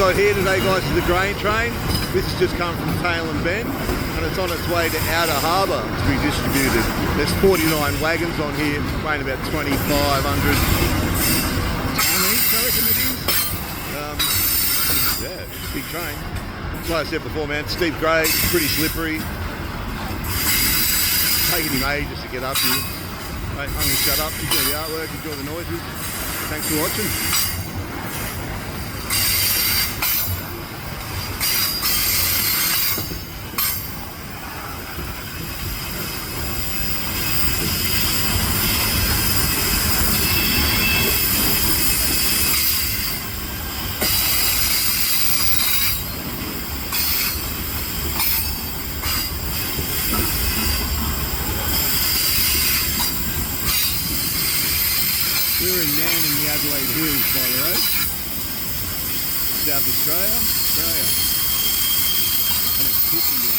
got here today, guys, is the grain train. This has just come from Tailem Bend and it's on its way to Outer Harbour to be distributed. There's 49 wagons on here, weighing about 2,500 tonne each, I reckon it is. Yeah, big train. Like I said before, man, steep grade, pretty slippery. Taking him ages to get up here. Right, I'm going to shut up, enjoy the artwork, enjoy the noises. Thanks for watching. We're in Man in the Adelaide Hills, by the road. South Australia. And it's pitching down.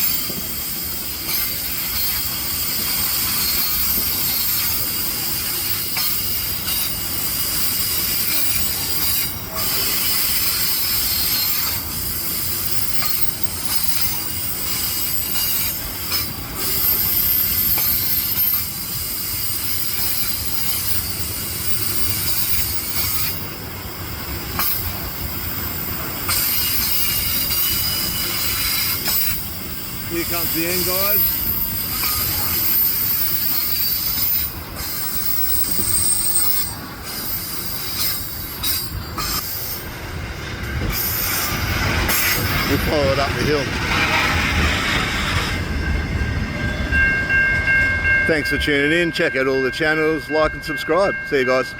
Here comes the end, guys. We'll follow it up the hill. Thanks for tuning in. Check out all the channels, like and subscribe. See you guys.